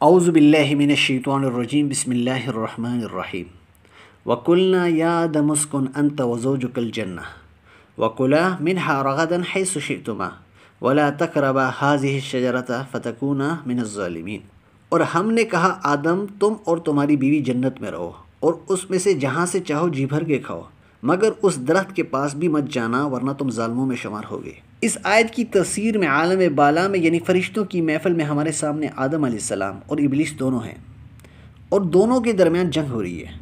اعوذ باللہ من الشیطان الرجیم بسم اللہ الرحمن الرحیم وقلنا یا آدم اسکن انت وزوجک الجنہ وکلا منها رغدا حیث شئتما ولا تقربا هذه الشجرة فتکونا من الظالمین۔ اور ہم نے کہا آدم تم اور تمہاری بیوی جنت میں رہو اور اس میں سے جہاں سے چاہو جی بھر کے کھاؤ، مگر اس درخت کے پاس بھی مت جانا ورنہ تم ظالموں میں شمار ہوگے۔ اس آیت کی تفسیر میں عالم بالا میں یعنی فرشتوں کی محفل میں ہمارے سامنے آدم علیہ السلام اور ابلیس دونوں ہیں، اور دونوں کے درمیان جنگ ہو رہی ہے۔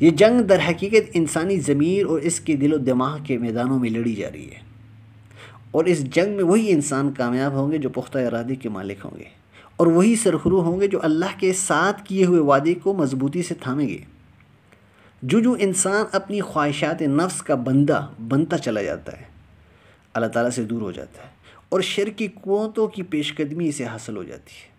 یہ جنگ در حقیقت انسانی ضمیر اور اس کے دل و دماغ کے میدانوں میں لڑی جا رہی ہے، اور اس جنگ میں وہی انسان کامیاب ہوں گے جو پختہ ارادے کے مالک ہوں گے، اور وہی سرخرو ہوں گے جو اللہ کے ساتھ کیے ہوئے وعدے کو مضبوطی سے تھامیں گے۔ جو انسان اپنی خواہشات نفس کا بنتا چلا جاتا ہے، اللہ تعالیٰ سے دور ہو جاتا ہے، اور شرک کی قوتوں کی پیش قدمی اسے حاصل ہو جاتی ہے۔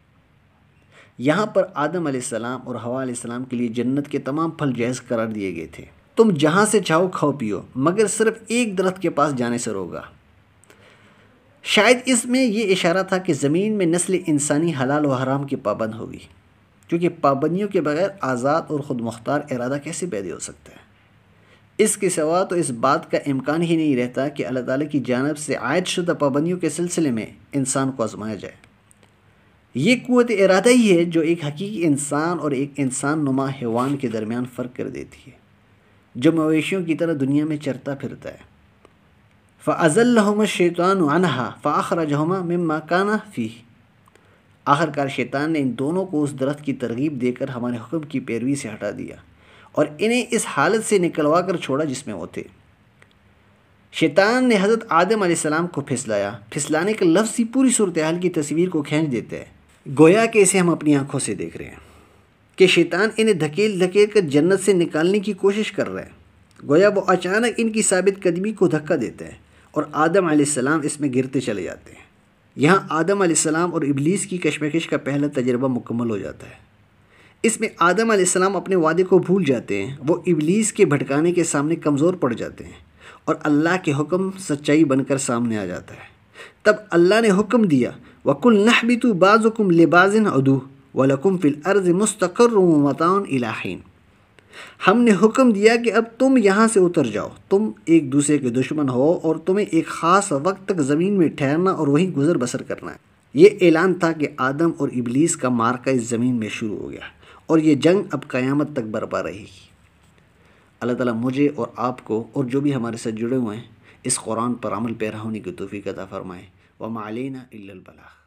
یہاں پر آدم علیہ السلام اور حوا علیہ السلام کے لیے جنت کے تمام پھل جائز قرار دیے گئے تھے۔ تم جہاں سے چاہو کھاؤ پیو، مگر صرف ایک درخت کے پاس جانے سے روکا۔ شاید اس میں یہ اشارہ تھا کہ زمین میں نسل انسانی حلال و حرام کی پابند ہوگی، کیونکہ پابندیوں کے بغیر آزاد اور خود مختار ارادہ کیسے پیدا ہو سکتا ہے؟ اس کے سوا تو اس بات کا امکان ہی نہیں رہتا کہ اللہ تعالیٰ کی جانب سے عائد شدہ پابندیوں کے سلسلے میں انسان کو آزمایا جائے۔ یہ قوت ارادہ ہی ہے جو ایک حقیقی انسان اور ایک انسان نما حیوان کے درمیان فرق کر دیتی ہے، جو مویشیوں کی طرح دنیا میں چرتا پھرتا ہے۔ فَأَزَلَّهُمَا الشَّيْطَانُ عَنْهَا فَأَخْرَجَهُمَا مِمَّا كَانَ فِيهِ۔ آخرکار شیطان نے ان دونوں کو اس درخت کی ترغیب دے کر ہمارے حکم کی پیروی سے ہٹا دیا اور انہیں اس حالت سے نکلوا کر چھوڑا جس میں وہ تھے۔ شیطان نے حضرت آدم علیہ السلام کو پھسلایا۔ پھسلانے کا لفظ ہی پوری صورتحال کی تصویر کو کھینچ دیتا ہے، گویا کہ اسے ہم اپنی آنکھوں سے دیکھ رہے ہیں کہ شیطان انہیں دھکیل کر جنت سے نکالنے کی کوشش کر رہا ہے۔ گویا وہ اچانک ان کی ثابت قدمی کو دھکا دیتا ہے اور آدم علیہ السلام اس میں گرتے چلے جاتے ہیں۔ یہاں آدم علیہ السلام اور ابلیس کی کشمکش کا پہلا تجربہ مکمل ہو جاتا ہے۔ اس میں آدم علیہ السلام اپنے وعدے کو بھول جاتے ہیں، وہ ابلیس کے بھٹکانے کے سامنے کمزور پڑ جاتے ہیں، اور اللہ کے حکم سچائی بن کر سامنے آ جاتا ہے۔ تب اللہ نے حکم دیا وَقُلْ نَحْبِطُوا بَعْضُكُمْ لِبَعْضٍ عَدُوٌّ وَلَكُمْ فِي الْأَرْضِ مُسْتَقَرٌّ وَمَتَاعٌ إِلَىٰ حِينٍ۔ ہم نے حکم دیا کہ اب تم یہاں سے اتر جاؤ، تم ایک دوسرے کے دشمن ہو اور تمہیں ایک خاص وقت تک زمین میں ٹھہرنا اور وہیں گزر بسر کرنا ہے۔ یہ اعلان تھا کہ آدم اور ابلیس کا معرکہ اس زمین میں شروع ہو گیا، اور یہ جنگ اب قیامت تک برپا رہے گی۔ اللہ تعالیٰ مجھے اور آپ کو اور جو بھی ہمارے ساتھ جڑے ہوئے ہیں اس قرآن پر عمل پیرا ہونے کی توفیق عطا فرمائے۔ وَمَا عَلَيْنَا إِلَّا الْبَلَاغُ۔